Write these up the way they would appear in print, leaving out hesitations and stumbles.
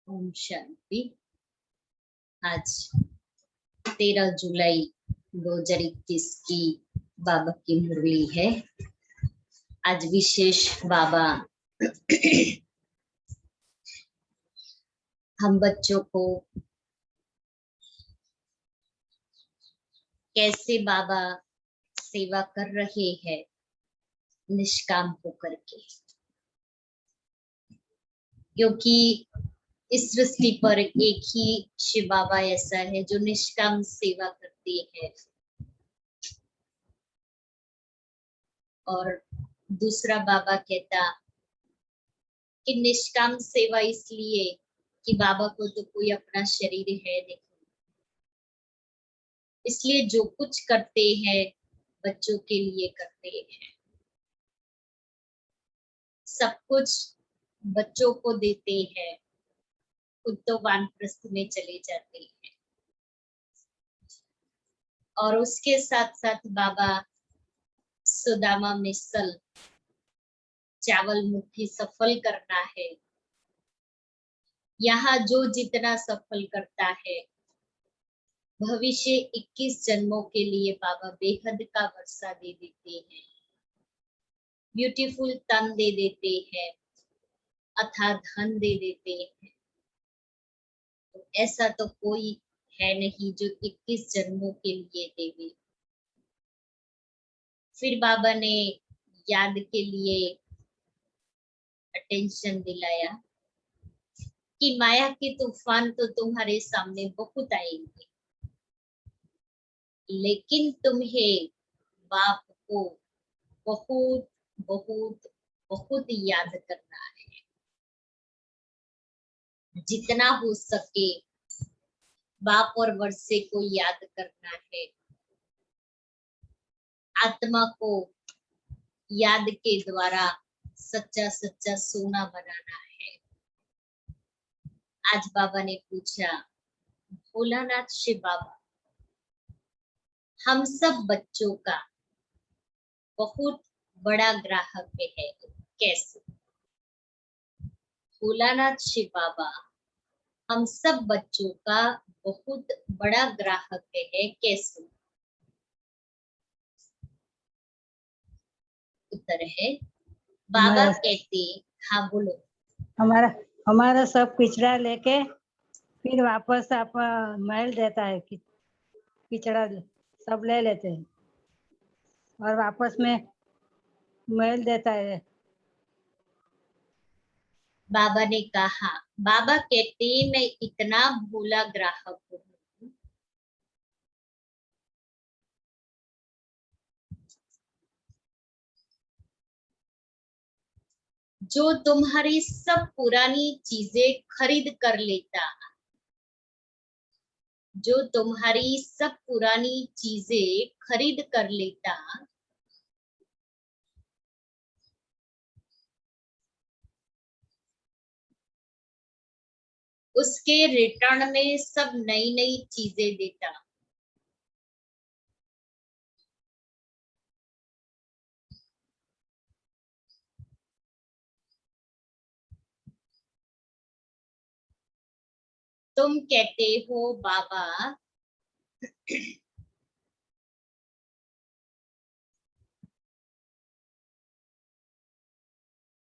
ओम शांति। आज 13 जुलाई 2021 की बाबा की मुरली है। आज विशेष बाबा हम बच्चों को कैसे बाबा सेवा कर रहे हैं निष्काम होकर के, क्योंकि इस सृष्टि पर एक ही शिव बाबा ऐसा है जो निष्काम सेवा करते हैं, और दूसरा बाबा कहता कि निष्काम सेवा इसलिए कि बाबा को तो कोई अपना शरीर है नहीं, इसलिए जो कुछ करते हैं बच्चों के लिए करते हैं, सब कुछ बच्चों को देते हैं, खुद तो वानप्रस्थ में चले जाते हैं। और उसके साथ साथ बाबा सुदामा मिसल चावल मुट्ठी सफल करना है, यहाँ जो जितना सफल करता है भविष्य 21 जन्मों के लिए बाबा बेहद का वर्षा दे देते हैं, ब्यूटीफुल तन दे देते हैं, अथाह धन दे देते हैं। तो ऐसा तो कोई है नहीं जो 21 जन्मों के लिए देवे। फिर बाबा ने याद के लिए अटेंशन दिलाया कि माया के तूफान तो तुम्हारे सामने बहुत आएंगे, लेकिन तुम्हें बाप को बहुत बहुत बहुत याद करना है, जितना हो सके बाप और वर्षे को याद करना है, आत्मा को याद के द्वारा सच्चा सच्चा सोना बनाना है। आज बाबा ने पूछा, भोलानाथ शिव बाबा हम सब बच्चों का बहुत बड़ा ग्राहक है, कैसे? भोलानाथ शिव बाबा हम सब बच्चों का बहुत बड़ा ग्राहक है, कैसे? उत्तर है, बाबा कहते, हाँ बोलो। हमारा सब किचड़ा लेके फिर वापस आप महल देता है, किचड़ा सब ले लेते हैं और वापस में महल देता है। बाबा ने कहा, बाबा कहते मैं इतना भोला ग्राहक हूँ जो तुम्हारी सब पुरानी चीजें खरीद कर लेता, जो तुम्हारी सब पुरानी चीजें खरीद कर लेता, उसके रिटर्न में सब नई नई चीजें देता। तुम कहते हो बाबा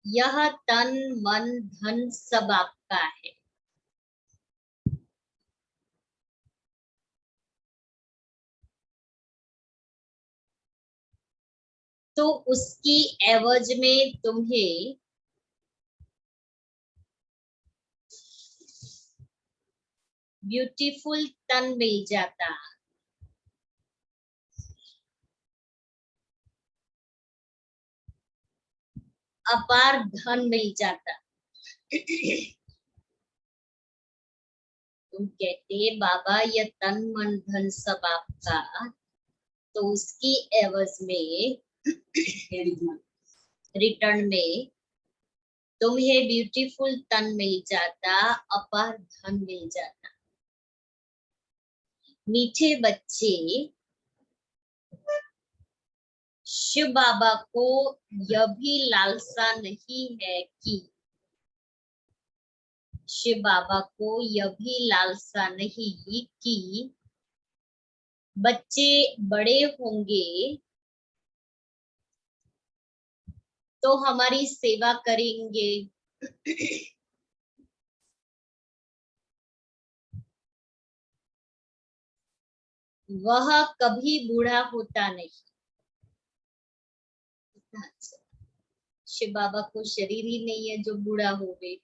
यह तन मन धन सब आपका है, तो उसकी एवज में तुम्हें ब्यूटीफुल तन मिल जाता, अपार धन मिल जाता। तुम कहते बाबा यह तन मन धन सब आपका, तो उसकी एवज में रिटर्न में तुम्हें ब्यूटीफुल तन मिल जाता, अपार धन मिल जाता। मीठे बच्चे शिव बाबा को यह भी लालसा नहीं है कि शिव बाबा को यह भी लालसा नहीं कि बच्चे बड़े होंगे तो हमारी सेवा करेंगे। वह कभी बूढ़ा होता नहीं। शिव बाबा को शरीर ही नहीं है जो बूढ़ा होवे।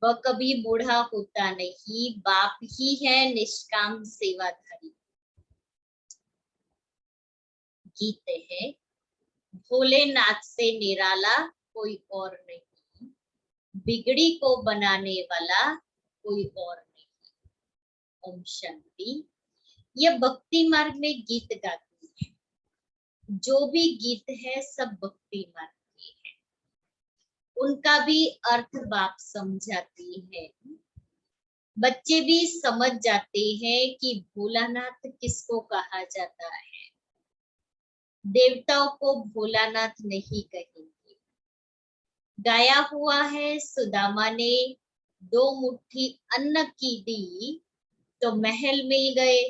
वह कभी बूढ़ा होता नहीं, बाप ही है निष्काम सेवाधारी। गीत है, भोलेनाथ से निराला कोई और नहीं, बिगड़ी को बनाने वाला कोई और नहीं। ओम शांति। यह भक्ति मार्ग में गीत गाती है। जो भी गीत है सब भक्ति मार्ग के है। उनका भी अर्थ बाप समझाती है। बच्चे भी समझ जाते हैं कि भोलानाथ किसको कहा जाता है। देवताओं को भोलानाथ नहीं कहेंगे। गाया हुआ है, सुदामा ने 2 मुट्ठी अन्न की दी तो महल मिल गए।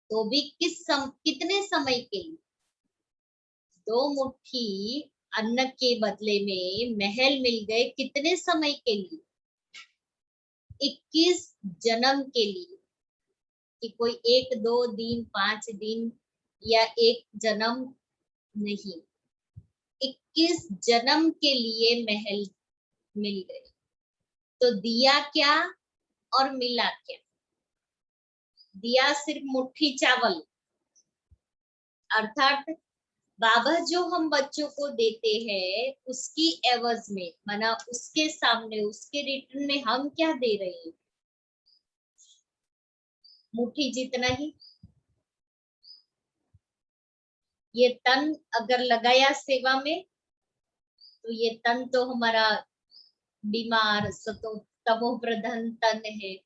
तो भी कितने समय के लिए? 2 मुट्ठी अन्न के बदले में महल मिल गए। कितने समय के लिए? 21 जन्म के लिए। कि कोई 1 2 दिन 5 दिन या 1 जन्म नहीं, 21 जन्म के लिए महल मिल गए। तो दिया क्या और मिला क्या? दिया सिर्फ मुट्ठी चावल, अर्थात बाबा जो हम बच्चों को देते हैं उसकी एवज में, माना उसके सामने, उसके रिटर्न में हम क्या दे रहे हैं? मुट्ठी जितना ही। ये तन अगर लगाया सेवा में तो ये तन तो हमारा बीमार तमो प्रधान तन है।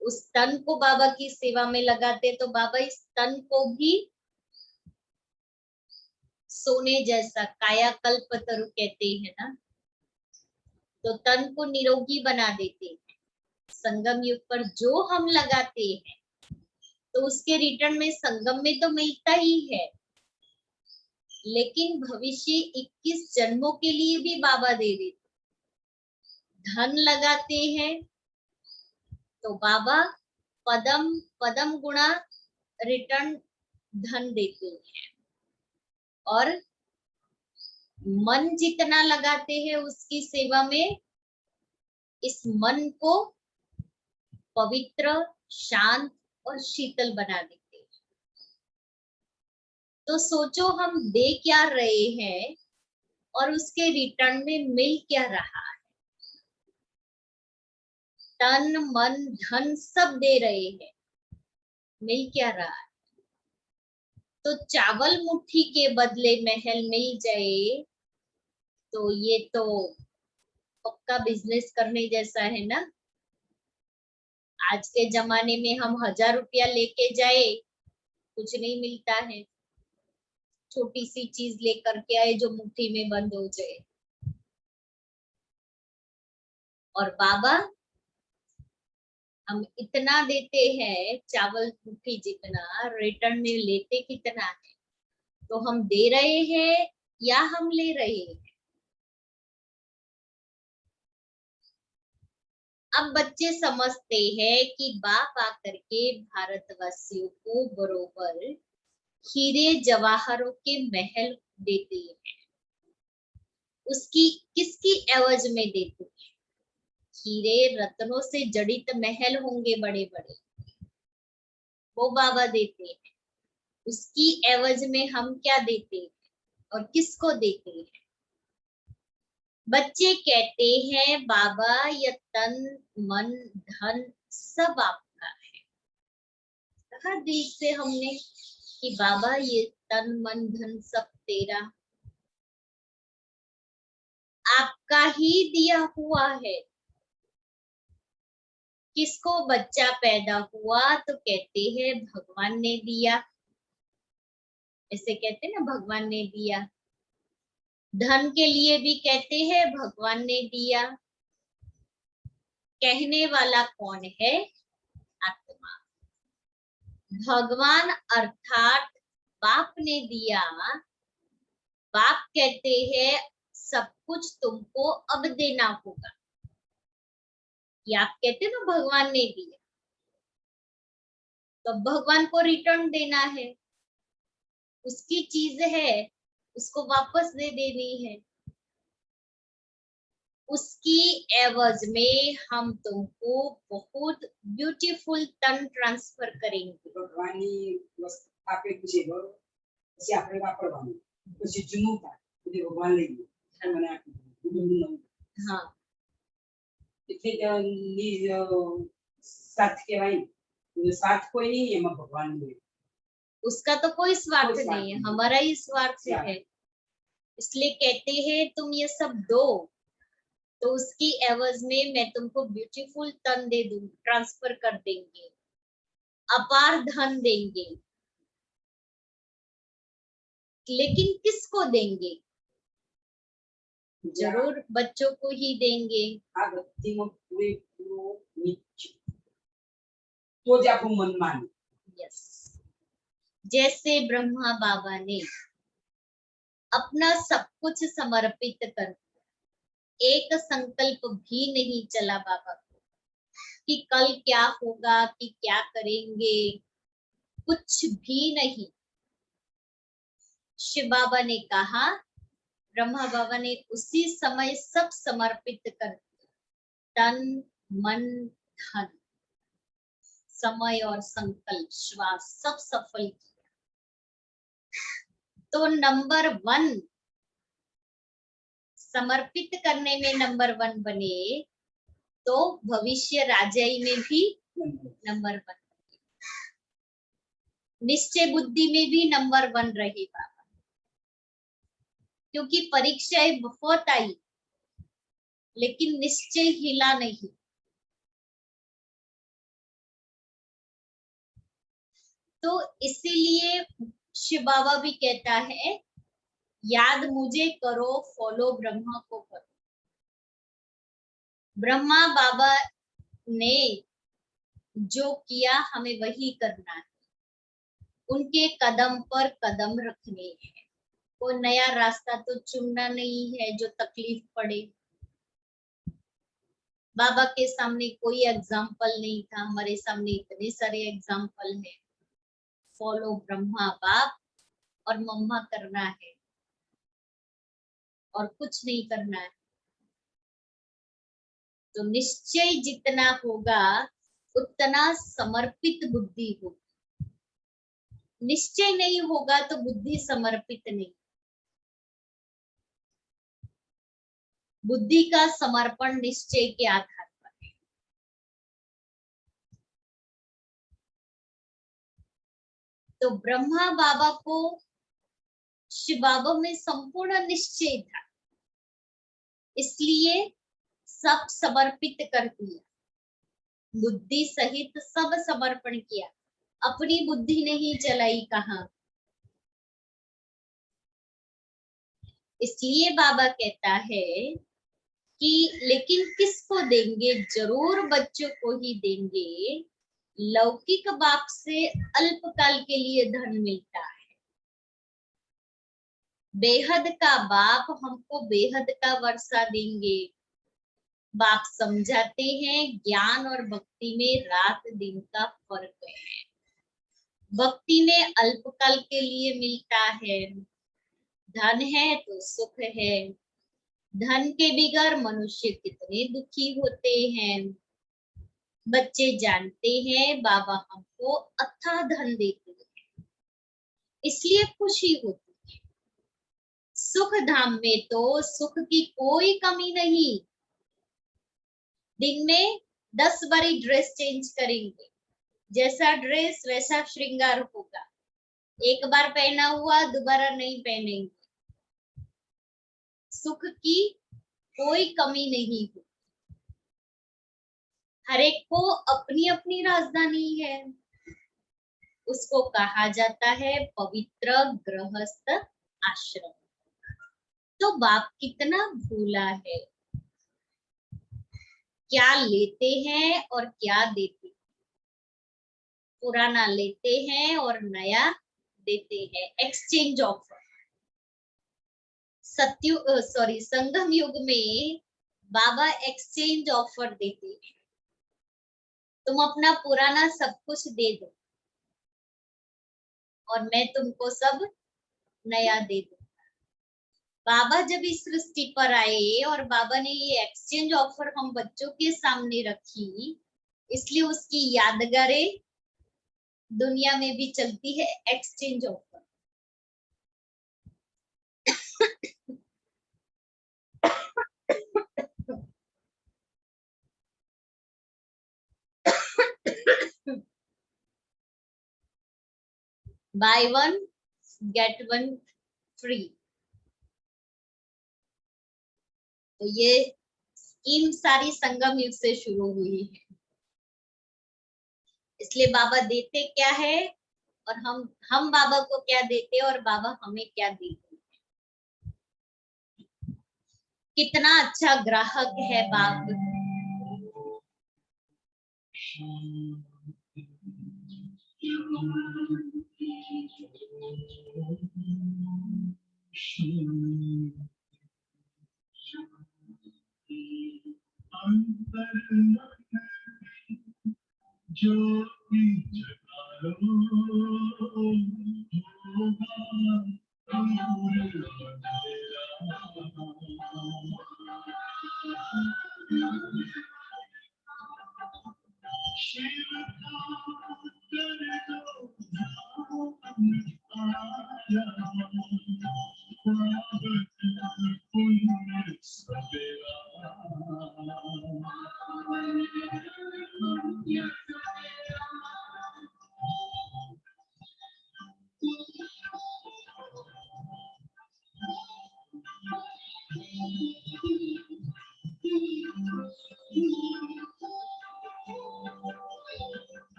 उस तन को बाबा की सेवा में लगाते तो बाबा इस तन को भी सोने जैसा कायाकल्पतरु कहते हैं ना, तो तन को निरोगी बना देते हैं। संगम युग पर जो हम लगाते हैं तो उसके रिटर्न में संगम में तो मिलता ही है, लेकिन भविष्य 21 जन्मों के लिए भी बाबा दे देते। धन लगाते हैं तो बाबा पदम पदम गुणा रिटर्न धन देते हैं, और मन जितना लगाते हैं उसकी सेवा में इस मन को पवित्र, शांत और शीतल बना देते हैं। तो सोचो हम दे क्या रहे हैं और उसके रिटर्न में मिल क्या रहा है। तन मन धन सब दे रहे हैं, मिल क्या रहा है? तो चावल मुट्ठी के बदले महल मिल जाए तो ये तो पक्का बिजनेस करने जैसा है ना। आज के जमाने में हम 1000 रुपया लेके जाए कुछ नहीं मिलता है। छोटी सी चीज लेकर के आए जो मुट्ठी में बंद हो जाए। और बाबा हम इतना देते हैं, चावल मुट्ठी जितना, रिटर्न में लेते कितना है? तो हम दे रहे हैं या हम ले रहे हैं? अब बच्चे समझते हैं कि बाप आकर के भारतवासियों को बरोबर हीरे जवाहरों के महल देते हैं। उसकी किसकी एवज में देते हैं? हीरे रत्नों से जड़ित महल होंगे बड़े बड़े, वो बाबा देते हैं। उसकी एवज में हम क्या देते हैं और किसको देते हैं? बच्चे कहते हैं बाबा ये तन मन धन सब आपका है। कहा दिल से हमने कि बाबा ये तन मन धन सब तेरा, आपका ही दिया हुआ है। किसको बच्चा पैदा हुआ तो कहते हैं भगवान ने दिया। ऐसे कहते ना भगवान ने दिया। धन के लिए भी कहते हैं भगवान ने दिया। कहने वाला कौन है? आत्मा। भगवान अर्थात बाप ने दिया। बाप कहते हैं सब कुछ तुमको अब देना होगा। ये आप कहते ना भगवान ने दिया, तो भगवान को रिटर्न देना है। उसकी चीज है, उसको वापस दे देनी है। उसकी एवज में हम तुमको बहुत ब्यूटीफुल तन ट्रांसफर करेंगे। ભગવાનની વસ્તુ આપે પૂછે બરોબર, પછી આપણે વાપરવાનું, પછી જૂનું થાય એટલે ભગવાન લઈ ગયો મને આપી દીધું. हाँ, એટલે સાથ કહેવાય ને, સાથ કોઈ નહીં એમાં ભગવાન લે. उसका तो कोई स्वार्थ कोई स्वार्थ नहीं है, नहीं। हमारा ही स्वार्थ स्वार्थ। है। इसलिए कहते हैं तुम ये सब दो, तो उसकी एवज में मैं तुमको ब्यूटीफुल तन दे दूं, ट्रांसफर कर देंगे, अपार धन देंगे। लेकिन किसको देंगे? जरूर बच्चों को ही देंगे। આ ભક્તિમાં પૂરેપૂરો નિશ્ચય તો જ આપણું મન માને. यस, जैसे ब्रह्मा बाबा ने अपना सब कुछ समर्पित कर दिया, एक संकल्प भी नहीं चला बाबा को कि कल क्या होगा, कि क्या करेंगे, कुछ भी नहीं। शिव बाबा ने कहा, ब्रह्मा बाबा ने उसी समय सब समर्पित कर दिया, तन मन धन, समय और संकल्प, श्वास सब सफल किया। तो नंबर 1 समर्पित करने में नंबर 1 बने, तो भविष्य राजाई में भी नंबर 1, निश्चय बुद्धि में भी नंबर 1 रहे बाबा। क्योंकि परीक्षाएं बहुत आई, लेकिन निश्चय हिला नहीं। तो इसीलिए शिव बाबा भी कहता है, याद मुझे करो, फॉलो ब्रह्मा को करो। ब्रह्मा बाबा ने जो किया हमें वही करना है, उनके कदम पर कदम रखने हैं। कोई नया रास्ता तो चुनना नहीं है जो तकलीफ पड़े। बाबा के सामने कोई एग्जाम्पल नहीं था, हमारे सामने इतने सारे एग्जाम्पल हैं। फॉलो ब्रह्मा बाप और मम्मा करना है, और कुछ नहीं करना है। तो निश्चय जितना होगा उतना समर्पित बुद्धि होगी। निश्चय नहीं होगा तो बुद्धि समर्पित नहीं। बुद्धि का समर्पण निश्चय के आधार पर है। तो ब्रह्मा बाबा को शिव बाबा में संपूर्ण निश्चय था, इसलिए सब समर्पित कर दिया, बुद्धि सहित सब समर्पण किया। अपनी बुद्धि नहीं चलाई कहाँ। इसलिए बाबा कहता है कि लेकिन किसको देंगे? जरूर बच्चों को ही देंगे। लौकिक बाप से अल्पकाल के लिए धन मिलता है, बेहद का बाप हमको बेहद का वर्षा देंगे। बाप समझाते हैं ज्ञान और भक्ति में रात दिन का फर्क है। भक्ति में अल्पकाल के लिए मिलता है, धन है तो सुख है। धन के बिगर मनुष्य कितने दुखी होते हैं। बच्चे जानते हैं बाबा हमको अथाह धन देते हैं, इसलिए खुशी होती है। सुख धाम में तो सुख की कोई कमी नहीं। दिन में 10 बारी ड्रेस चेंज करेंगे, जैसा ड्रेस वैसा श्रृंगार होगा। एक बार पहना हुआ दोबारा नहीं पहनेंगे। सुख की कोई कमी नहीं होती। हर एक को अपनी अपनी राजधानी है। उसको कहा जाता है पवित्र गृहस्थ आश्रम। तो बाप कितना भूला है, क्या लेते हैं और क्या देते हैं, पुराना लेते हैं और नया देते हैं, एक्सचेंज ऑफर। संगम युग में बाबा एक्सचेंज ऑफर देते हैं, तुम अपना पुराना सब कुछ दे दो और मैं तुमको सब नया दे दूं। बाबा जब इस सृष्टि पर आए और बाबा ने ये एक्सचेंज ऑफर हम बच्चों के सामने रखी, इसलिए उसकी यादगारें दुनिया में भी चलती है, exchange offer. By one get one free. तो ये स्कीम सारी संगम युग से शुरू हुई है। इसलिए बाबा देते क्या है और हम बाबा को क्या देते और बाबा हमें क्या देते। कितना अच्छा ग्राहक है बाप।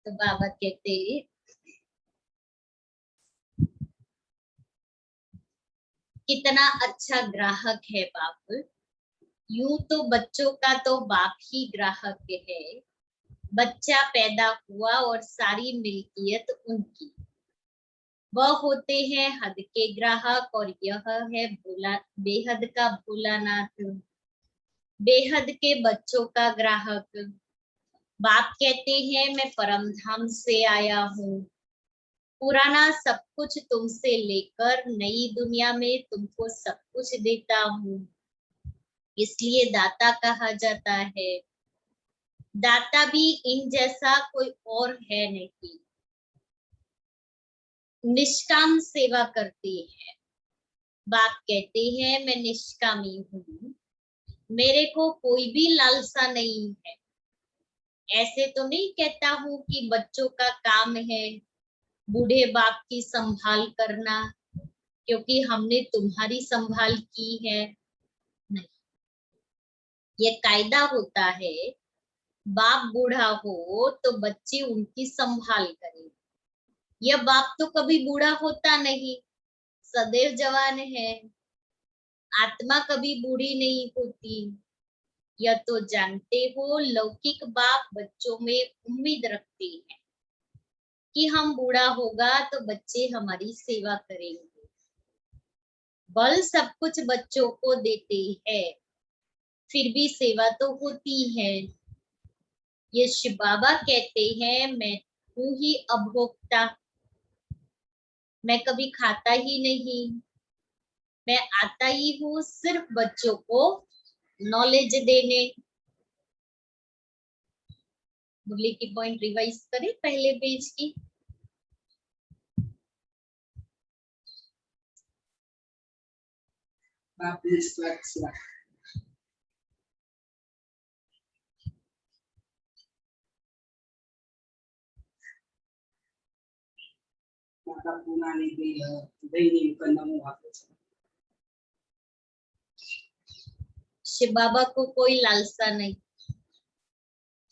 तो बाबा कहते कितना अच्छा ग्राहक है बाप। यूं तो बच्चों का तो बाप ही ग्राहक है, बच्चा पैदा हुआ और सारी मिल्कियत उनकी। वह होते हैं हद के ग्राहक और यह है भोला बेहद का भोलानाथ, बेहद के बच्चों का ग्राहक। बाप कहते हैं मैं परम धाम से आया हूँ, पुराना सब कुछ तुमसे लेकर नई दुनिया में तुमको सब कुछ देता हूँ, इसलिए दाता कहा जाता है। दाता भी इन जैसा कोई और है नहीं, निष्काम सेवा करते हैं। बाप कहते हैं मैं निष्कामी हूँ, मेरे को कोई भी लालसा नहीं है। ऐसे तो नहीं कहता हूँ कि बच्चों का काम है बूढ़े बाप की संभाल करना, क्योंकि हमने तुम्हारी संभाल की है, नहीं। ये कायदा होता है, बाप बूढ़ा हो तो बच्चे उनकी संभाल करें। यह बाप तो कभी बूढ़ा होता नहीं, सदैव जवान है। आत्मा कभी बूढ़ी नहीं होती, यह तो जानते हो। लौकिक बाप बच्चों में उम्मीद रखते हैं कि हम बूढ़ा होगा तो बच्चे हमारी सेवा करेंगे। बल सब कुछ बच्चों को देते हैं, फिर भी सेवा तो होती है। ये शिव बाबा कहते हैं मैं हूं ही अभोक्ता, मैं कभी खाता ही नहीं, मैं आता ही हूँ सिर्फ बच्चों को नॉलेज देने। मुरली की पॉइंट रिवाइज करें पहले पेज की। बाप निस्वार्थ सेवा। માતા પૂનાની દહીંની કંદમું આપે છે। शिव बाबा को कोई लालसा नहीं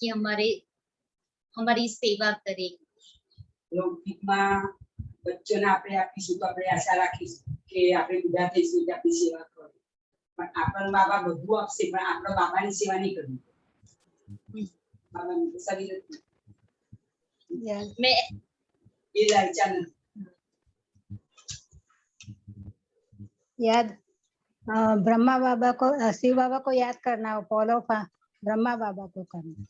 कि हमारी सेवा करेंगे। લૌકિકમાં બચ્ચોને આપણે આપીશું તો આપણે આશા રાખીશું કે આપણે બુઢા થઈશું એટલે આપણી સેવા કરે, પણ આપણને બાબા બધું આપશે પણ આપણે બાબાની સેવા નહીં કરવી। બાબાની શરીર मैं એ લાલચા નથી। याद ब्रह्मा बाबा को शिव बाबा को याद करना, फॉलो ब्रह्मा बाबा को करना।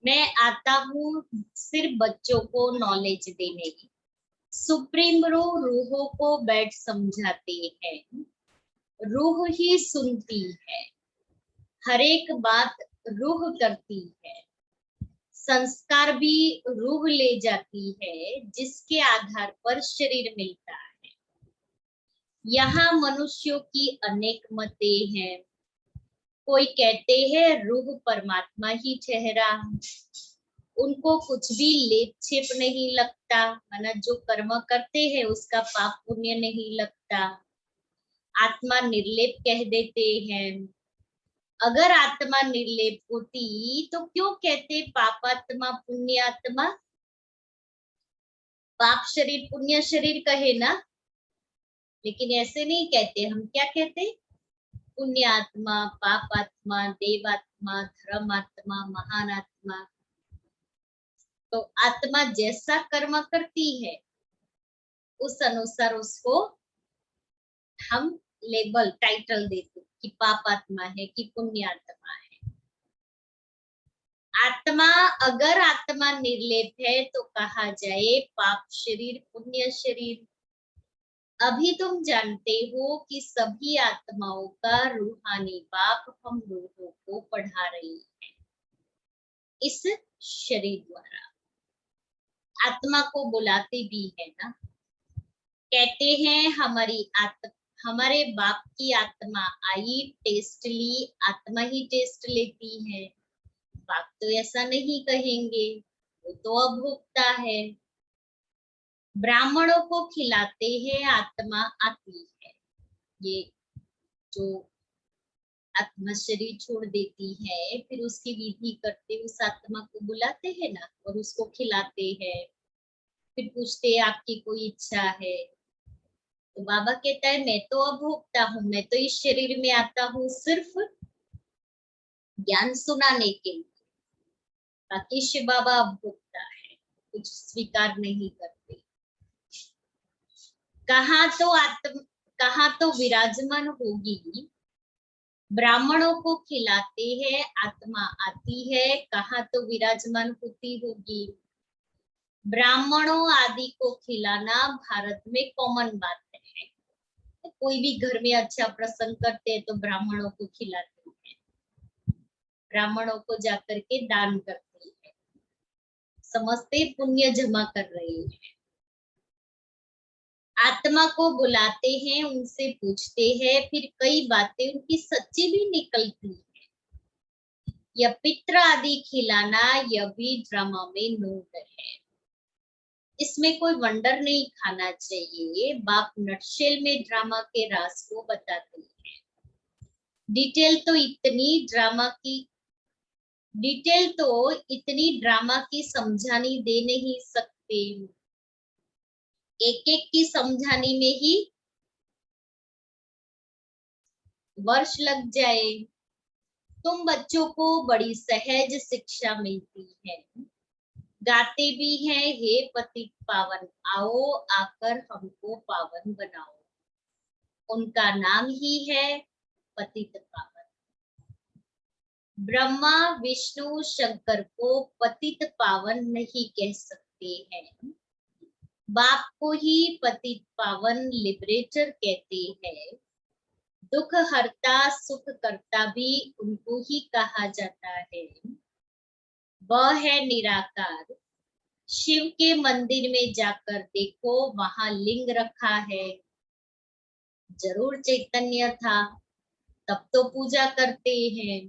मैं आता हूँ सिर्फ बच्चों को नॉलेज देने की। सुप्रीम रूहों को बैठ समझाते हैं, रूह ही सुनती है, हर एक बात रूह करती है। संस्कार भी रूह ले जाती है, जिसके आधार पर शरीर मिलता है। यहाँ मनुष्यों की अनेक मतें हैं। कोई कहते हैं रूह परमात्मा ही ठहरा, उनको कुछ भी लेप छेप नहीं लगता, माना जो कर्म करते हैं उसका पाप पुण्य नहीं लगता। आत्मा निर्लेप कह देते हैं। अगर आत्मा निर्लेप होती तो क्यों कहते पापात्मा पुण्यात्मा? पाप शरीर पुण्य शरीर कहे ना, लेकिन ऐसे नहीं कहते। हम क्या कहते? पुण्यात्मा, पापात्मा, देवात्मा, धर्मात्मा, महान आत्मा। तो आत्मा जैसा कर्म करती है उस अनुसार उसको हम लेबल टाइटल देते कि पापात्मा है कि पुण्यात्मा है। आत्मा अगर आत्मा निर्लेप है तो कहा जाए पाप शरीर पुण्य शरीर। अभी तुम जानते हो कि सभी आत्माओं का रूहानी बाप हम रूहों को पढ़ा रही है इस शरीर द्वारा। आत्मा को बुलाते भी है ना, कहते हैं हमारे बाप की आत्मा आई, टेस्ट ली, आत्मा ही टेस्ट लेती है। बाप तो ऐसा नहीं कहेंगे, वो तो अभोक्ता है। ब्राह्मणों को खिलाते हैं, आत्मा आती है। ये जो आत्मा शरीर छोड़ देती है फिर उसकी विधि करते उस आत्मा को बुलाते हैं ना और उसको खिलाते हैं। फिर पूछते हैं आपकी कोई इच्छा है, तो बाबा कहता है मैं तो अभोक्ता हूँ, मैं तो इस शरीर में आता हूँ सिर्फ ज्ञान सुनाने के लिए। बाकी शिव बाबा अभोक्ता है, कुछ स्वीकार नहीं करते। कहाँ तो विराजमान होगी, ब्राह्मणों को खिलाते हैं, आत्मा आती है, कहाँ तो विराजमान होती होगी। ब्राह्मणों आदि को खिलाना भारत में कॉमन बात है। कोई भी घर में अच्छा प्रसंग करते हैं तो ब्राह्मणों को खिलाते हैं, ब्राह्मणों को जाकर के दान करते हैं, समझते पुण्य जमा कर रहे हैं। आत्मा को बुलाते हैं, उनसे पूछते हैं, फिर कई बातें उनकी सच्ची भी निकलती है। यह पित्र आदि खिलाना, यह भी ड्रामा में नोट है। इसमें कोई वंडर नहीं खाना चाहिए। बाप नटशेल में ड्रामा के राज को बताते हैं। डिटेल तो इतनी ड्रामा की समझानी दे नहीं सकते। एक एक की समझाने में ही वर्ष लग जाए। तुम बच्चों को बड़ी सहज शिक्षा मिलती है। गाते भी हैं, हे पतित पावन आओ, आकर हमको पावन बनाओ। उनका नाम ही है पतित पावन। ब्रह्मा विष्णु शंकर को पतित पावन नहीं कह सकते हैं। बाप को ही पतित पावन लिबरेटर कहते हैं। दुख हरता सुख करता भी उनको ही कहा जाता है। वह है निराकार। शिव के मंदिर में जाकर देखो, वहां लिंग रखा है। जरूर चैतन्य था, तब तो पूजा करते हैं।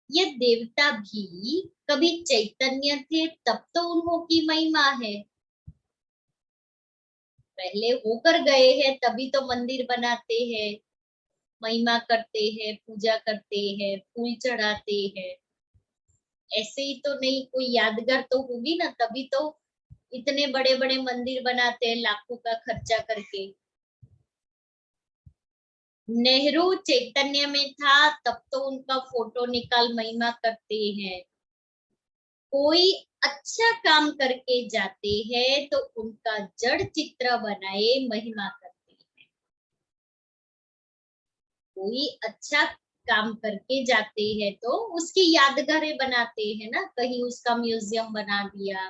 ये देवता भी कभी चैतन्य थे, तब तो उन्हों की महिमा है। पहले होकर गए हैं तभी तो मंदिर बनाते हैं, महिमा करते हैं, पूजा करते हैं, फूल चढ़ाते हैं। ऐसे ही तो नहीं, कोई यादगार तो होगी ना, तभी तो इतने बड़े बड़े मंदिर बनाते हैं लाखों का खर्चा करके। नेहरू चैतन्य में था, तब तो उनका फोटो निकाल महिमा करते हैं। कोई अच्छा काम करके जाते हैं तो उनका जड़ चित्र बनाए महिमा करते हैं। कोई अच्छा काम करके जाते हैं तो उसकी यादगारें बनाते हैं ना, कहीं उसका म्यूजियम बना दिया,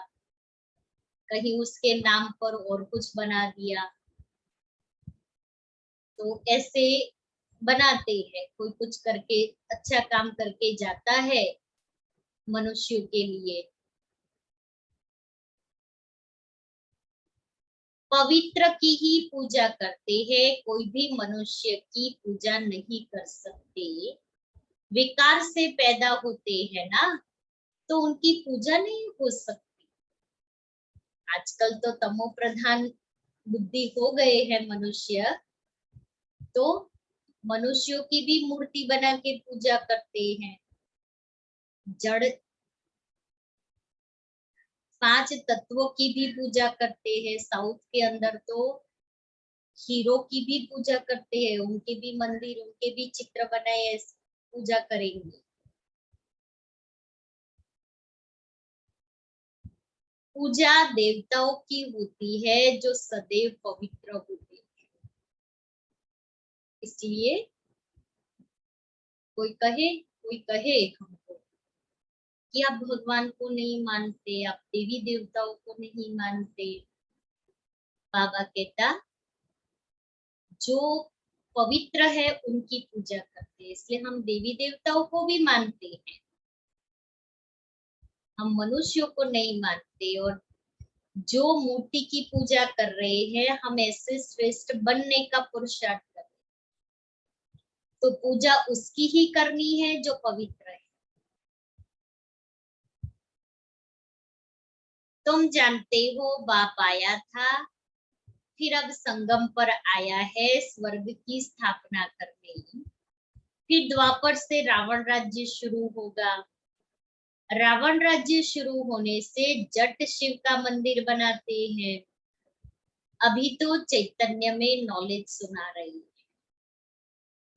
कहीं उसके नाम पर और कुछ बना दिया, तो ऐसे बनाते हैं। कोई कुछ करके अच्छा काम करके जाता है मनुष्यों के लिए। पवित्र की ही पूजा करते हैं, कोई भी मनुष्य की पूजा नहीं कर सकते। विकार से पैदा होते हैं ना, तो उनकी पूजा नहीं हो सकती। आजकल तो तमो प्रधान बुद्धि हो गए हैं मनुष्य, तो मनुष्यों की भी मूर्ति बना के पूजा करते हैं। जड़ 5 तत्वों की भी पूजा करते हैं। साउथ के अंदर तो हीरो की भी पूजा करते हैं, उनके भी मंदिर, उनके भी चित्र बनाए, पूजा करेंगे। पूजा देवताओं की होती है जो सदैव पवित्र होते हैं। इसलिए कोई कहे हमको कि आप भगवान को नहीं मानते, आप देवी देवताओं को नहीं मानते। बाबा कहता जो पवित्र है उनकी पूजा करते हैं, इसलिए हम देवी देवताओं को भी मानते हैं, हम मनुष्यों को नहीं मानते। और जो मूर्ति की पूजा कर रहे हैं, हम ऐसे श्रेष्ठ बनने का पुरुषार्थ कर रहे हैं, तो पूजा उसकी ही करनी है जो पवित्र है। तुम जानते हो बाप आया था, फिर अब संगम पर आया है स्वर्ग की स्थापना करने। फिर द्वापर से रावण राज्य शुरू होगा। रावण राज्य शुरू होने से जट शिव का मंदिर बनाते हैं। अभी तो चैतन्य में नॉलेज सुना रही है,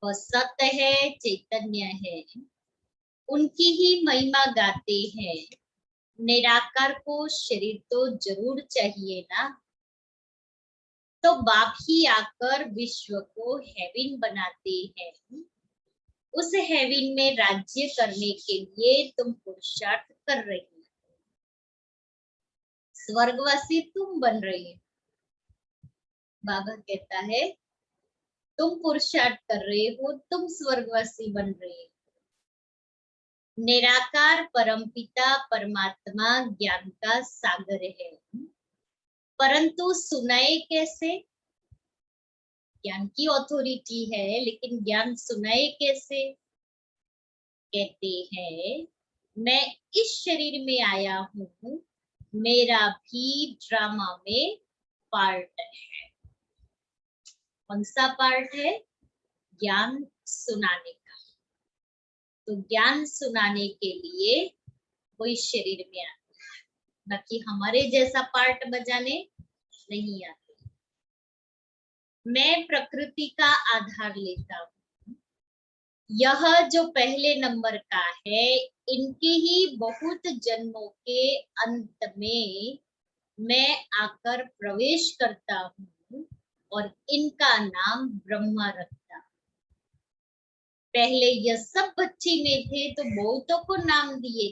वह सत्य है, चैतन्य है, उनकी ही महिमा गाते हैं। निराकार को शरीर तो जरूर चाहिए ना, तो बाप ही आकर विश्व को हेवन बनाते हैं। उस हेवन में राज्य करने के लिए तुम पुरुषार्थ कर रही हो, स्वर्गवासी तुम बन रही हो। बाबा कहता है तुम पुरुषार्थ कर रहे हो, तुम स्वर्गवासी बन रहे हो। निराकार परमपिता परमात्मा ज्ञान का सागर है, परंतु सुनाए कैसे? ज्ञान की अथॉरिटी है, लेकिन ज्ञान सुनाए कैसे? कहते हैं मैं इस शरीर में आया हूँ, मेरा भी ड्रामा में पार्ट है। कौन सा पार्ट है? ज्ञान सुनाने का। तो ज्ञान सुनाने के लिए वो इस शरीर में आते हैं, बाकी हमारे जैसा पार्ट बजाने नहीं आते। मैं प्रकृति का आधार लेता हूँ, यह जो पहले नंबर का है, इनके ही बहुत जन्मों के अंत में मैं आकर प्रवेश करता हूँ और इनका नाम ब्रह्मा रखता। पहले यह सब बच्चे में थे तो बहुतों को नाम दिए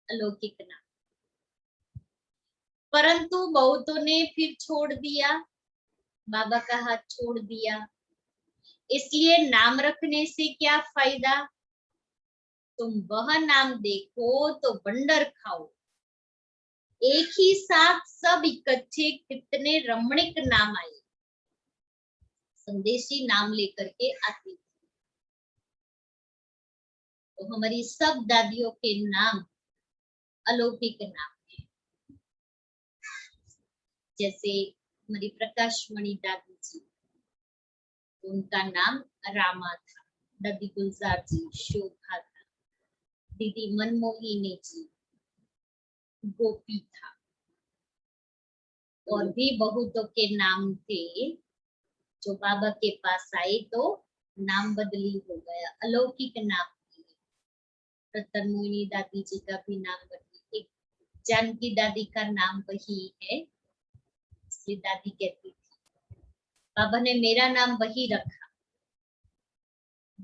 अलौकिक नाम, परंतु बहुतों ने फिर छोड़ दिया, बाबा का हाथ छोड़ दिया। इसलिए नाम रखने से क्या फायदा? तुम वह नाम देखो तो बंडर खाओ। एक ही साथ सब इकट्ठे कितने रमणीक नाम आए, संदेशी नाम लेकर के आती थी। तो हमारी सब दादियों के नाम अलौकिक नाम है। जैसे हमारी प्रकाशमणि दादी जी, उनका नाम रामा था, दादी गुलजार जी शोभा था, दीदी मनमोहिनी जी गोपी था, और भी बहुतों के नाम थे जो बाबा के पास आए तो नाम बदली हो गया, अलौकिक नाम। रतन मोहिनी दादी जी का भी नाम बदली, एक जानकी दादी का नाम वही है, इसलिए दादी कहती थी बाबा ने मेरा नाम वही रखा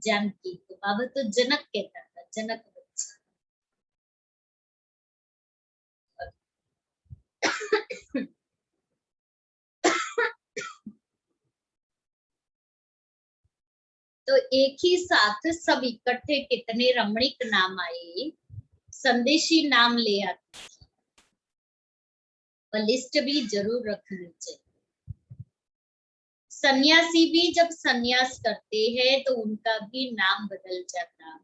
जानकी, तो बाबा तो जनक कहता था, जनक बच्चा। तो एक ही साथ सब इकट्ठे कितने रमणीक नाम आए, संदेशी नाम ले आते, पर लिस्ट भी जरूर रखनी चाहिए। सन्यासी भी जब सन्यास करते हैं तो उनका भी नाम बदल जाता,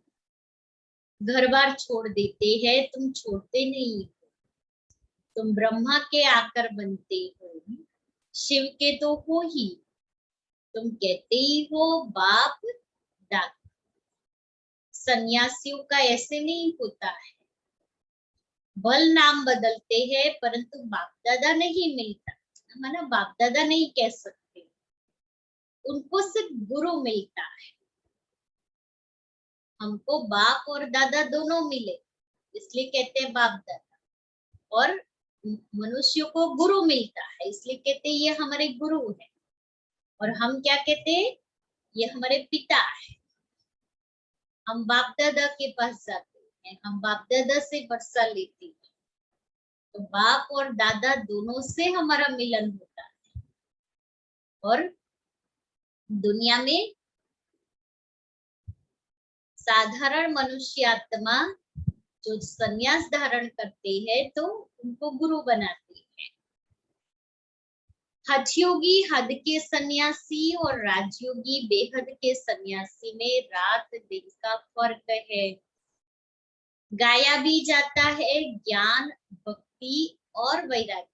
घर बार छोड़ देते हैं। तुम छोड़ते नहीं हो, तुम ब्रह्मा के आकर बनते हो, शिव के तो हो ही, तुम कहते ही हो बाप दादा। सन्यासियों का ऐसे नहीं होता है, बल नाम बदलते हैं परंतु बाप दादा नहीं मिलता, माना बाप दादा नहीं कह सकते, उनको सिर्फ गुरु मिलता है। हमको बाप और दादा दोनों मिले, इसलिए कहते हैं बाप दादा, और मनुष्यों को गुरु मिलता है, इसलिए कहते हैं ये हमारे गुरु है। और हम क्या कहते हैं? ये हमारे पिता है। हम बाप दादा के पास जाते हैं, हम बाप दादा से वर्षा लेते हैं, तो बाप और दादा दोनों से हमारा मिलन होता है। और दुनिया में साधारण मनुष्य आत्मा जो संन्यास धारण करते हैं तो उनको गुरु बनाते हैं। हठयोगी हद के सन्यासी और राजयोगी बेहद के सन्यासी में रात दिन का फर्क है। गाया भी जाता है ज्ञान, भक्ति और वैराग्य।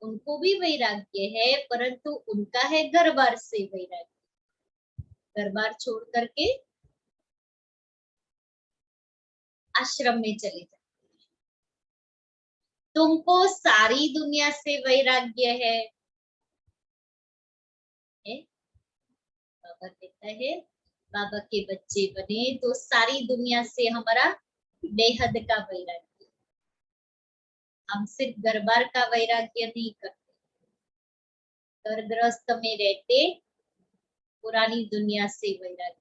उनको भी वैराग्य है, परंतु उनका है घर बार से वैराग्य, घर बार छोड़ करके आश्रम में चले जाते हैं। तुमको सारी दुनिया से वैराग्य है? बाबा कहता है बाबा के बच्चे बने तो सारी दुनिया से हमारा बेहद का वैराग्य। हम सिर्फ घर बार का वैराग्य नहीं करते, घर गृहस्थ में रहते पुरानी दुनिया से वैराग्य।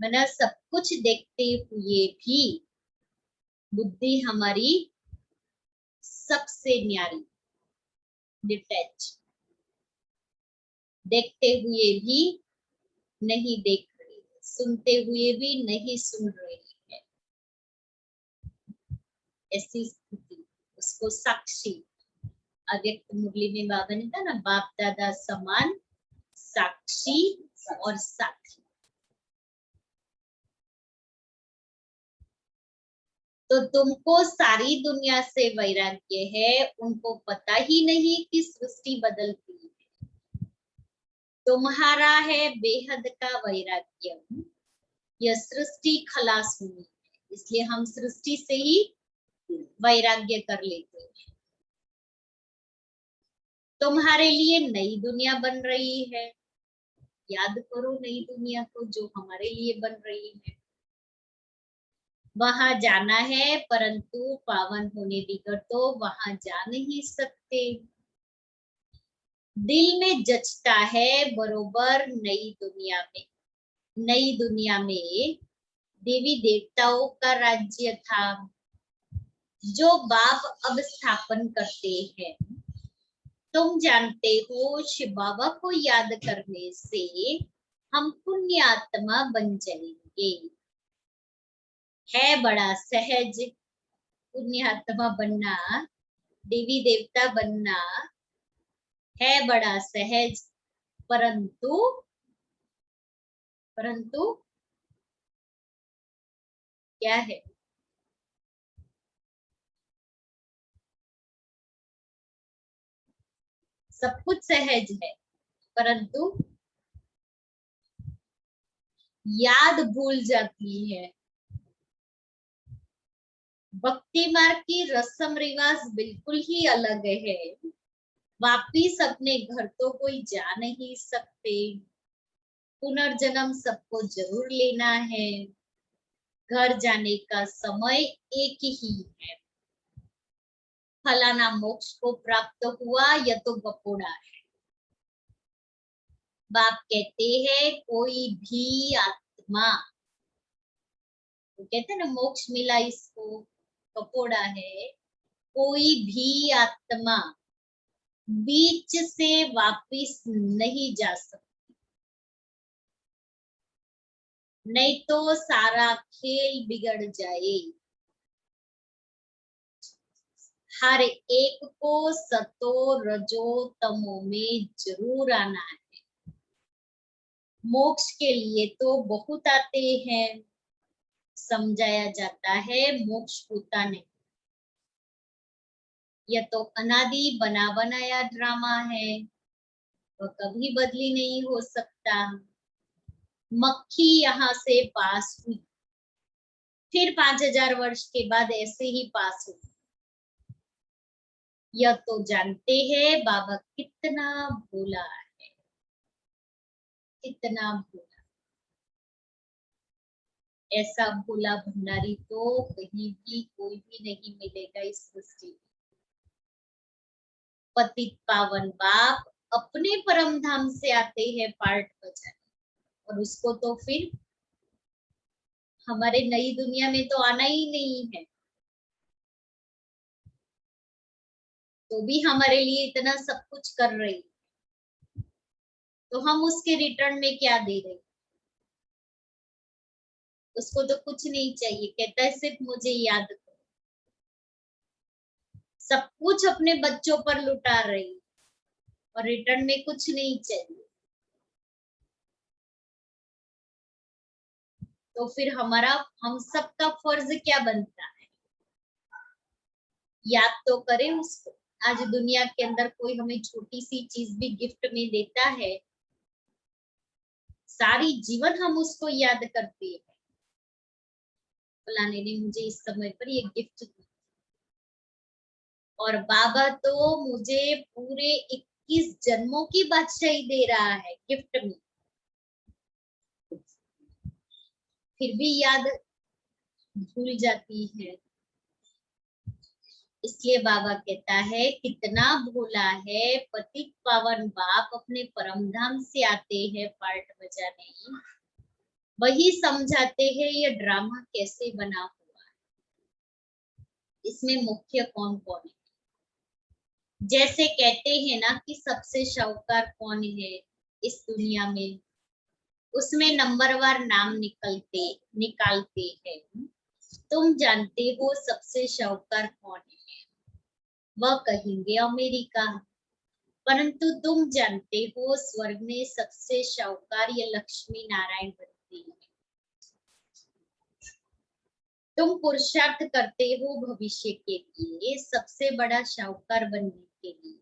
मना सब कुछ देखते हुए भी बुद्धि हमारी सबसे न्यारी, डिटैच, देखते हुए भी नहीं देख रही, सुनते हुए भी नहीं सुन रही है, ऐसी स्थिति उसको साक्षी। अव्यक्त मुरली में बाबा ने कहा ना, बाप दादा समान साक्षी और साथी। तो तुमको सारी दुनिया से वैराग्य है, उनको पता ही नहीं कि सृष्टि बदलती है। तुम्हारा है बेहद का वैराग्य, यह सृष्टि खलास हुई है, इसलिए हम सृष्टि से ही वैराग्य कर लेते हैं। तुम्हारे लिए नई दुनिया बन रही है, याद करो नई दुनिया को जो हमारे लिए बन रही है। वहां जाना है परंतु पावन होने बिगड़ तो वहां जा नहीं सकते। दिल में जचता है बरोबर नई दुनिया में। नई दुनिया में देवी देवताओं का राज्य था जो बाप अब स्थापन करते हैं। तुम जानते हो शिव बाबा को याद करने से हम पुण्य आत्मा बन जाएंगे। है बड़ा सहज पुण्य आत्मा बनना, देवी देवता बनना है बड़ा सहज, परंतु परंतु क्या है? सब कुछ सहज है परंतु याद भूल जाती है। भक्ति मार्ग की रस्म रिवाज बिल्कुल ही अलग है। वापिस अपने घर तो कोई जा नहीं सकते, पुनर्जन्म सबको जरूर लेना है। घर जाने का समय एक ही है। फलाना मोक्ष को प्राप्त हुआ यह तो बपोड़ा है। बाप कहते हैं कोई भी आत्मा, वो कहते हैं ना मोक्ष मिला इसको, कपोड़ा है। कोई भी आत्मा बीच से वापिस नहीं जा सकती, नहीं तो सारा खेल बिगड़ जाए। हर एक को सतो रजो तमो में जरूर आना है। मोक्ष के लिए तो बहुत आते हैं, समझाया जाता है मोक्ष होता नहीं। यह तो अनादि बना बनाया ड्रामा है, वह कभी बदली नहीं हो सकता। मक्खी यहाँ से पास हुई, फिर 5000 वर्ष के बाद ऐसे ही पास हुई। यह तो जानते हैं बाबा कितना भोला है, कितना भोला। ऐसा भोला भंडारी तो कहीं भी कोई भी नहीं मिलेगा इस सृष्टि में। पतित पावन बाप अपने परम धाम से आते हैं पार्ट बजाने, और उसको तो फिर हमारे नई दुनिया में तो आना ही नहीं है। तो भी हमारे लिए इतना सब कुछ कर रही, तो हम उसके रिटर्न में क्या दे रहे? उसको तो कुछ नहीं चाहिए, कहता है सिर्फ मुझे याद करो। सब कुछ अपने बच्चों पर लुटा रही और रिटर्न में कुछ नहीं चाहिए। तो फिर हमारा, हम सबका फर्ज क्या बनता है? याद तो करें उसको। आज दुनिया के अंदर कोई हमें छोटी सी चीज भी गिफ्ट में देता है, सारी जीवन हम उसको याद करते हैं, फलाने ने मुझे इस समय पर ये गिफ्ट दी। और बाबा तो मुझे पूरे 21 जन्मों की बादशाही दे रहा है गिफ्ट में, फिर भी याद भूल जाती है। इसलिए बाबा कहता है कितना भोला है, पतित पावन बाप अपने परम धाम से आते हैं पार्ट बजाने, वही समझाते हैं ये ड्रामा कैसे बना हुआ है, इसमें मुख्य कौन कौन है। जैसे कहते हैं ना कि सबसे शाहूकार कौन है इस दुनिया में, उसमें नंबरवार नाम निकालते हैं। तुम जानते हो सबसे शाहूकार कौन है? वह कहेंगे अमेरिका। परंतु तुम जानते हो स्वर्ग में सबसे शाहूकार ये लक्ष्मी नारायण बनती है। तुम पुरुषार्थ करते हो भविष्य के लिए सबसे बड़ा शाहूकार बनने के लिए,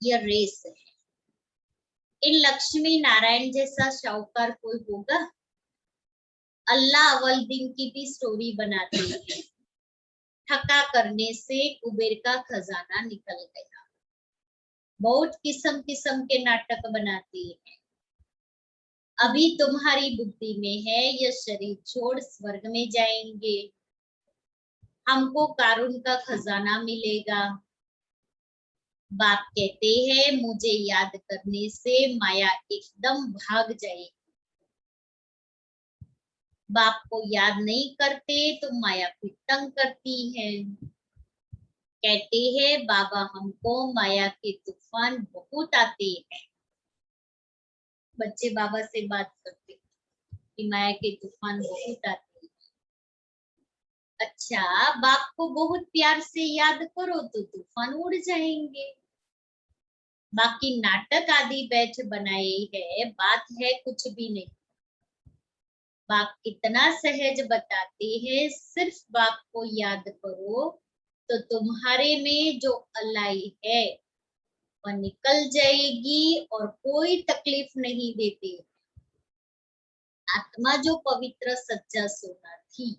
यह रेस है। इन लक्ष्मी नारायण जैसा शाहूकार कोई होगा? अल्लाह अव्वल दिन की भी स्टोरी बनाते हैं, ठका करने से कुबेर का खजाना निकल गया। बहुत किस्म किस्म के नाटक बनाती है। अभी तुम्हारी बुद्धि में है यह शरीर छोड़ स्वर्ग में जाएंगे, हमको कारून का खजाना मिलेगा। बाप कहते हैं मुझे याद करने से माया एकदम भाग जाएगी। बाप को याद नहीं करते तो माया फिर तंग करती है। कहते हैं बाबा हमको माया के तूफान बहुत आते हैं। बच्चे बाबा से बात करते कि माया के तूफान बहुत आते हैं। अच्छा, बाप को बहुत प्यार से याद करो तो तूफान उड़ जाएंगे। बाकी नाटक आदि बैच बनाए है, बात है कुछ भी नहीं। बाप कितना सहज बताते हैं, सिर्फ बाप को याद करो तो तुम्हारे में जो अलाई है वह निकल जाएगी और कोई तकलीफ नहीं देती। आत्मा जो पवित्र सच्चा सोना थी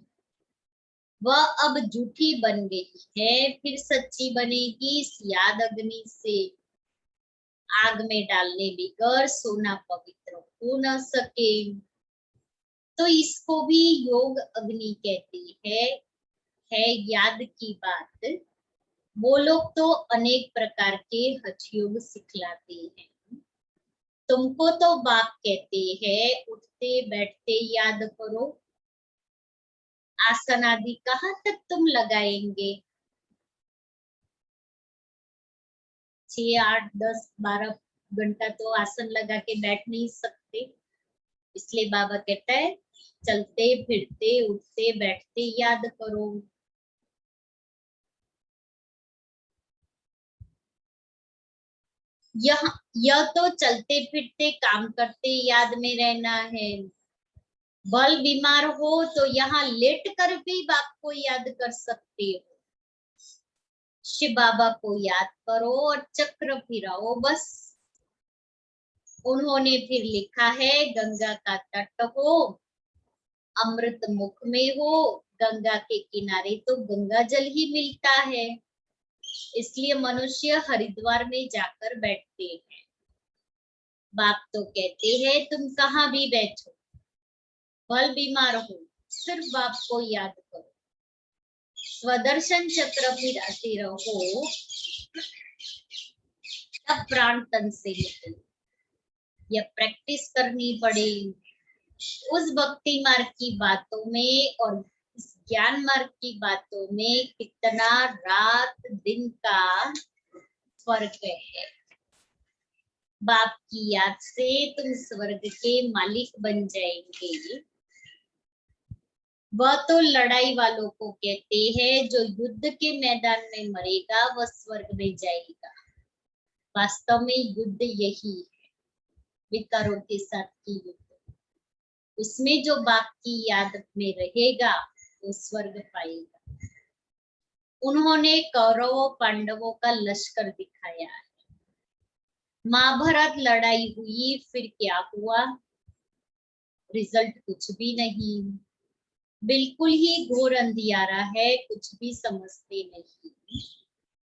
वह अब झूठी बन गई है, फिर सच्ची बनेगी। इस याद अग्नि से आग में डालने बगैर सोना पवित्र हो न सके, तो इसको भी योग अग्नि कहती है याद की बात। वो लोग तो अनेक प्रकार के हठयोग सिखलाते हैं। तुमको तो बाप कहते हैं उठते बैठते याद करो। आसन आदि कहाँ तक तुम लगाएंगे? 6, 8, 10, 12 घंटा तो आसन लगा के बैठ नहीं सकते। इसलिए बाबा कहता है चलते फिरते उठते बैठते याद करो। यह तो चलते फिरते काम करते याद में रहना है। बल बीमार हो तो यहाँ लेट कर भी बाप को याद कर सकते हो। शिव बाबा को याद करो और चक्र फिराओ बस। उन्होंने फिर लिखा है गंगा का तट हो, अमृत मुख में हो, गंगा के किनारे तो गंगा जल ही मिलता है। इसलिए मनुष्य हरिद्वार में जाकर बैठते हैं। बाप तो कहते हैं तुम कहाँ भी बैठो, बल बीमार हो, सिर्फ बाप को याद करो। स्वदर्शन चक्र फिराते रहो, तब प्राण तन से निकले। यह प्रैक्टिस करनी पड़ेगी। उस भक्ति मार्ग की बातों में और इस ज्ञान मार्ग की बातों में कितना रात दिन का फर्क है। बाप की याद से तुम स्वर्ग के मालिक बन जाएंगे। वह तो लड़ाई वालों को कहते हैं जो युद्ध के मैदान में मरेगा वह स्वर्ग में जाएगा। वास्तव में युद्ध यही है, विकारों के साथ की युद्ध। उसमें जो बाप की याद में रहेगा वो स्वर्ग पाएगा। उन्होंने कौरवों पांडवों का लश्कर दिखाया है। महाभारत लड़ाई हुई, फिर क्या हुआ? रिजल्ट कुछ भी नहीं। बिल्कुल ही घोर अंधियारा है, कुछ भी समझते नहीं,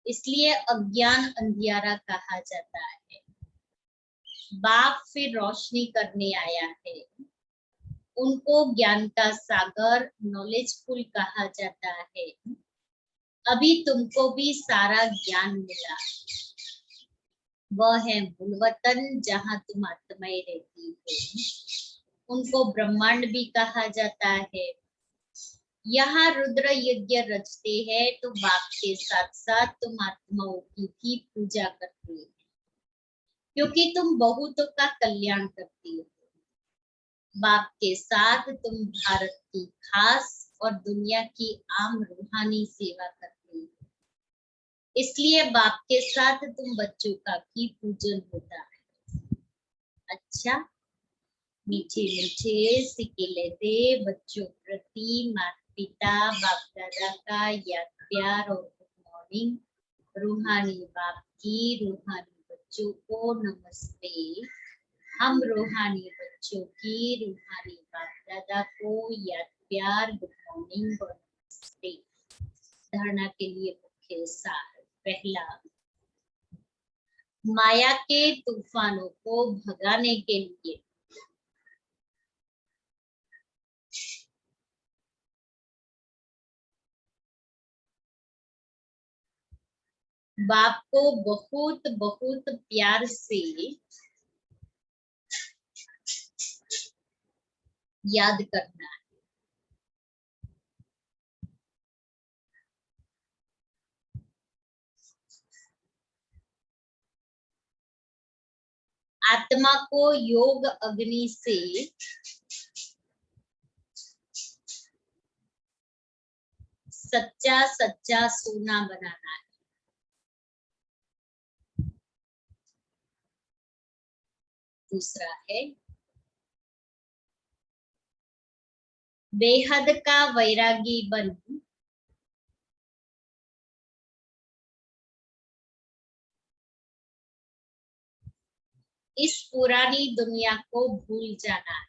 इसलिए अज्ञान अंधियारा कहा जाता है। बाप फिर रोशनी करने आया है, उनको ज्ञान का सागर नॉलेजफुल कहा जाता है। अभी तुमको भी सारा ज्ञान मिला, वह है मूल वतन जहाँ तुम आत्माएं रहती हो, उनको ब्रह्मांड भी कहा जाता है। यहाँ रुद्र यज्ञ रचते हैं तो बाप के साथ साथ तुम आत्माओं की भी पूजा करते हो, क्योंकि तुम बहुतों का कल्याण करती हो। बाप के साथ तुम भारत की खास और दुनिया की आम रूहानी सेवा करते हो, इसलिए बाप के साथ तुम बच्चों का भी पूजन होता है। अच्छा, मीठे मीठे सिक्के लेते बच्चों प्रति माता पिता बाप दादा का याद प्यार और गुड मॉर्निंग। रूहानी बाप की रूहानी बच्चों को नमस्ते। हम रूहानी बच्चों की रूहानी बाप दादा को याद प्यार गुड मॉर्निंग और नमस्ते। धारणा के लिए मुख्य सार। पहला, माया के तूफानों को भगाने के लिए बाप को बहुत बहुत प्यार से याद करना है। आत्मा को योग अग्नि से सच्चा सच्चा सोना बनाना है। दूसरा है, बेहद का वैरागी बन इस पुरानी दुनिया को भूल जाना है।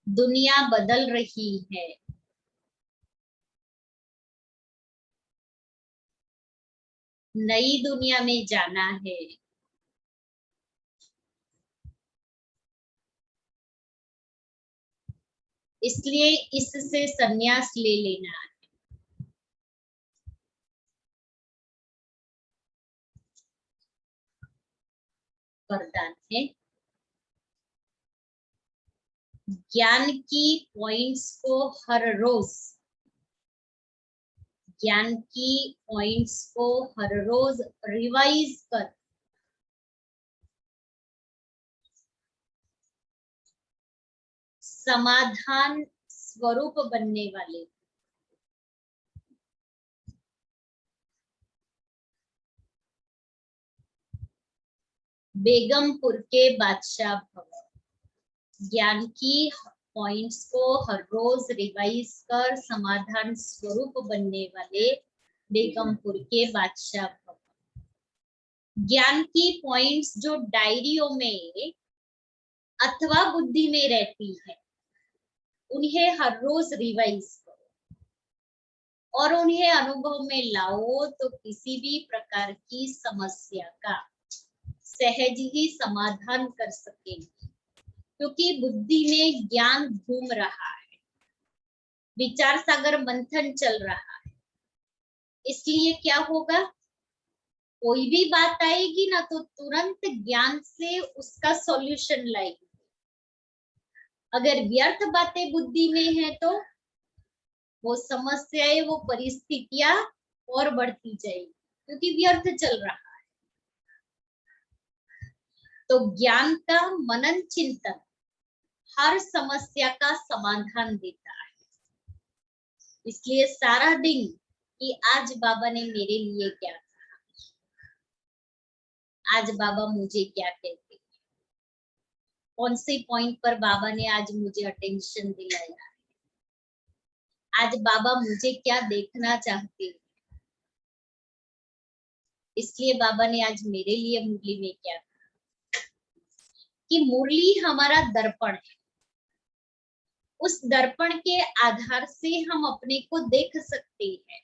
दुनिया बदल रही है, नई दुनिया में जाना है। इसलिए इससे संन्यास ले लेना है। वरदान है, ज्ञान की पॉइंट्स को हर रोज, ज्ञान की पॉइंट्स को हर रोज रिवाइज कर समाधान स्वरूप बनने वाले बेगमपुर के बादशाह भव। ज्ञान की पॉइंट्स को हर रोज रिवाइज कर समाधान स्वरूप बनने वाले बेगमपुर के बादशाह भव। ज्ञान की पॉइंट्स जो डायरियों में अथवा बुद्धि में रहती है, उन्हें हर रोज रिवाइज करो और उन्हें अनुभव में लाओ, तो किसी भी प्रकार की समस्या का सहज ही समाधान कर सकेंगे, क्योंकि बुद्धि में ज्ञान घूम रहा है, विचार सागर मंथन चल रहा है। इसलिए क्या होगा, कोई भी बात आएगी ना तो तुरंत ज्ञान से उसका सॉल्यूशन लाएगी। अगर व्यर्थ बातें बुद्धि में है तो वो समस्याएं, वो परिस्थितियां और बढ़ती जाएगी, क्योंकि व्यर्थ चल रहा है। तो ज्ञान का मनन चिंतन हर समस्या का समाधान देता है। इसलिए सारा दिन कि आज बाबा ने मेरे लिए क्या कहा, आज बाबा मुझे क्या कहते, कौन से पॉइंट पर बाबा ने आज मुझे अटेंशन दिलाया, आज बाबा मुझे क्या देखना चाहते, इसलिए बाबा ने आज मेरे लिए मुरली में क्या कहा कि मुरली हमारा दर्पण है। उस दर्पण के आधार से हम अपने को देख सकते हैं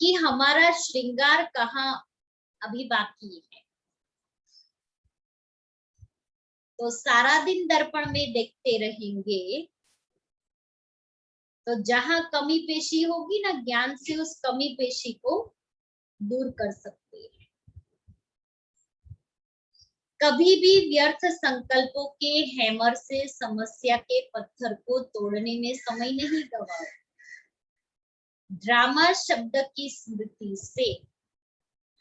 कि हमारा श्रृंगार कहाँ अभी बाकी है। तो सारा दिन दर्पण में देखते रहेंगे तो जहां कमी पेशी होगी ना, ज्ञान से उस कमी पेशी को दूर कर सकते हैं। कभी भी व्यर्थ संकल्पों के हैमर से समस्या के पत्थर को तोड़ने में समय नहीं गवाओ। ड्रामा शब्द की स्मृति से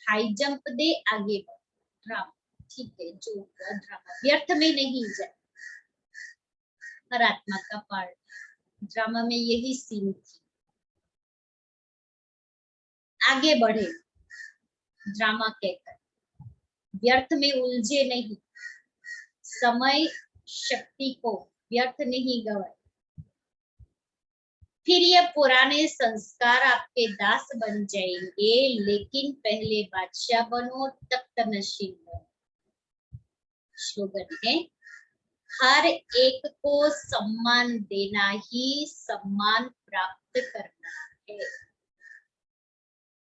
हाई जंप दे, आगे बढ़। ड्रामा, ठीक है, जो ड्रामा व्यर्थ में नहीं जाए। हर आत्मा का पार्ट ड्रामा में यही सीन थी। आगे बढ़े ड्रामा कहकर, व्यर्थ में उलझे नहीं, समय शक्ति को व्यर्थ नहीं गवाए। फिर ये पुराने संस्कार आपके दास बन जाएंगे, लेकिन पहले बादशाह बनो, तख्त नशीन बनो। स्लोगन है, हर एक को सम्मान देना ही सम्मान प्राप्त करना है।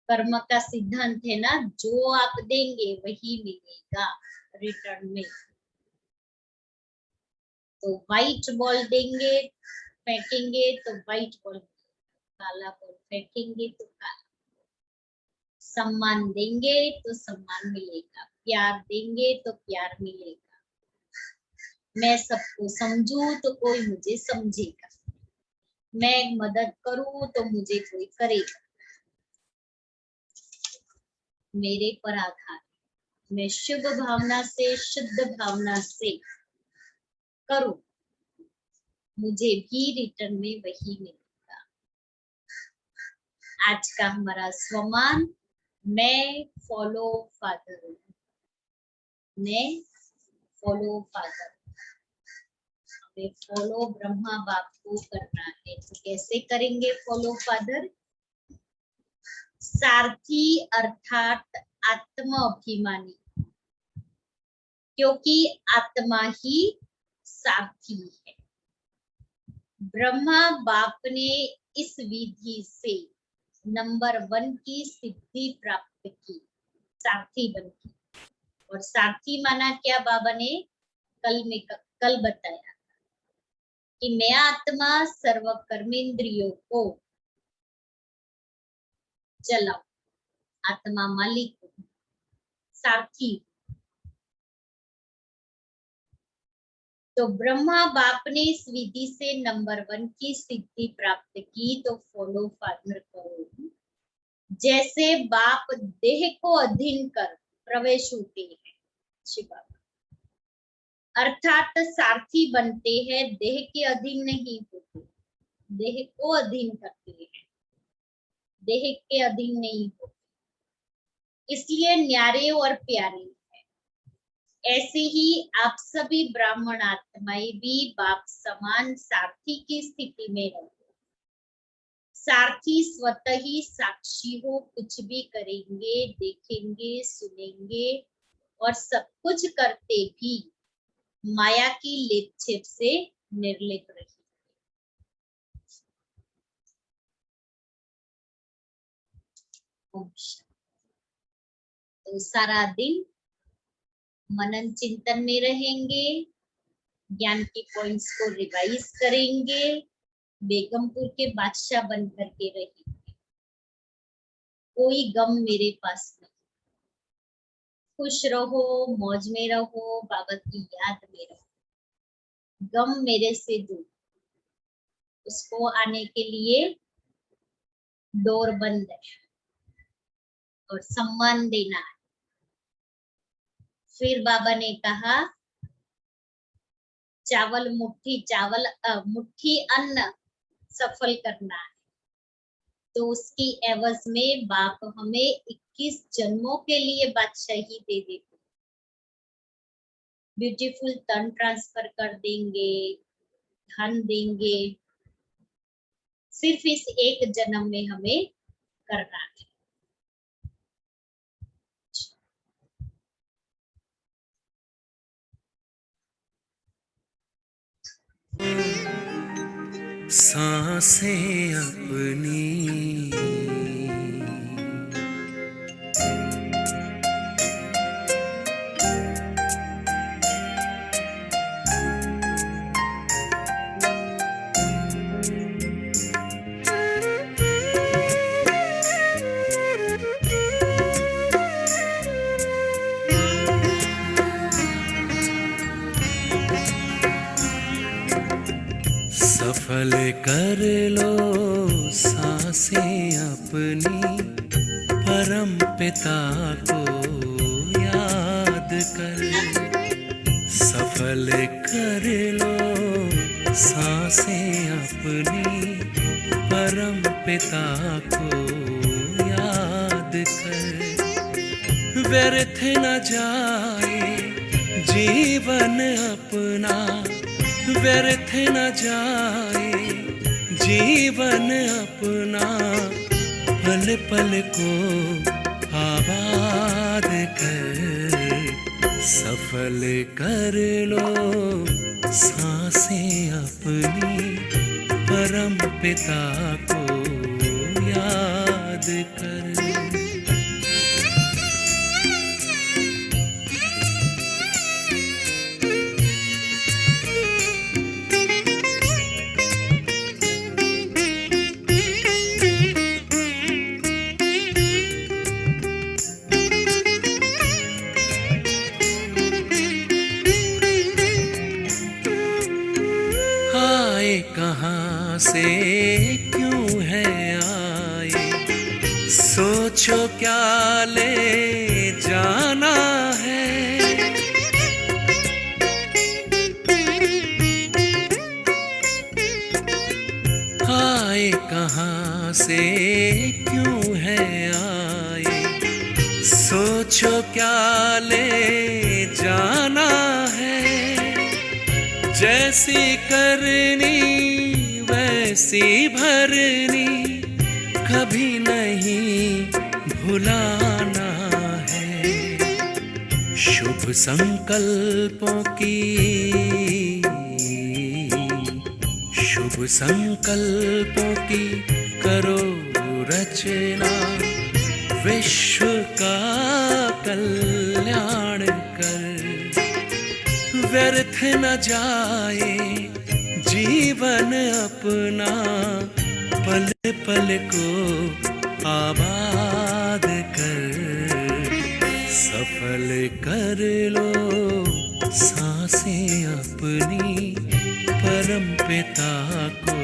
कर्म का सिद्धांत है ना, जो आप देंगे वही मिलेगा रिटर्न में। तो व्हाइट बॉल देंगे, फेंकेंगे तो व्हाइट बॉल, काला बॉल फेंकेंगे तो काला। सम्मान देंगे तो सम्मान मिलेगा, प्यार देंगे तो प्यार मिलेगा। मैं सबको समझूं तो कोई मुझे समझेगा, मैं मदद करूं तो मुझे कोई करेगा। मेरे पर आधार, मैं शुभ भावना से, शुद्ध भावना से करूं, मुझे भी रिटर्न में वही मिलेगा। आज का हमारा स्वमान, मैं फॉलो फादर हूं, मैं फॉलो फादर, हमें फॉलो ब्रह्मा बाप को करना है। तो कैसे करेंगे फॉलो फादर? सारथी अर्थात आत्म अभिमानी, क्योंकि आत्मा ही सारथी है। ब्रह्मा बाप ने इस विधि से नंबर 1 की सिद्धि प्राप्त की, सारथी बन की। और सारथी माना क्या बाबा ने कल बताया कि मैं आत्मा सर्व कर्मेंद्रियों को चलाओ, आत्मा मालिक, सारथी। तो ब्रह्मा बाप ने इस विधि से नंबर 1 की सिद्धि प्राप्त की। तो फॉलो फादर करो। जैसे बाप देह को अधीन कर प्रवेश होते हैं शिवा, अर्थात सारथी बनते हैं, देह के अधीन नहीं होते, देह को अधीन करते हैं, देह के अधीन नहीं होते, इसलिए न्यारे और प्यारे हैं। ऐसे ही आप सभी ब्राह्मण आत्माएं भी बाप समान सारथी की स्थिति में रहो। सारथी स्वतः ही साक्षी हो, कुछ भी करेंगे, देखेंगे, सुनेंगे और सब कुछ करते भी माया की लेप छेप से निर्लेप रही। तो सारा दिन मनन चिंतन में रहेंगे, ज्ञान की पॉइंट्स को रिवाइज करेंगे, बेगमपुर के बादशाह बन करके रहेंगे। कोई गम मेरे पास नहीं, खुश रहो, मौज में रहो, बाबा की याद में रहो। गम मेरे से दूर, उसको आने के लिए डोर बंद है और सम्मान देना है। फिर बाबा ने कहा, चावल मुट्ठी अन्न सफल करना है, तो उसकी एवज में बाप हमें 21 जन्मों के लिए बादशाही दे देते, ब्यूटीफुल तन ट्रांसफर कर देंगे, धन देंगे, सिर्फ इस एक जन्म में हमें करना है। सांसें अपनी। सफल कर लो सांसें अपनी, परम पिता को याद कर। सफल कर लो सांसें अपनी, परम पिता को याद कर। व्यर्थ न जाए जीवन अपना, व्यर्थ न जाए जीवन अपना, पल पल को आबाद कर। सफल कर लो सांसें अपनी, परम पिता को याद कर। आए कहाँ से क्यों है आए, सोचो क्या ले जाना है। आए कहाँ से क्यों है आए, सोचो क्या ले जाना है। जैसी करनी वैसी भरनी, कभी नहीं भुलाना है। शुभ संकल्पों की, शुभ संकल्पों की करो रचना, विश्व का कल्याण कर। व्यर्थ न जाए जीवन अपना, पल पल को आबाद कर। सफल कर लो सांसें अपनी, परम पिता को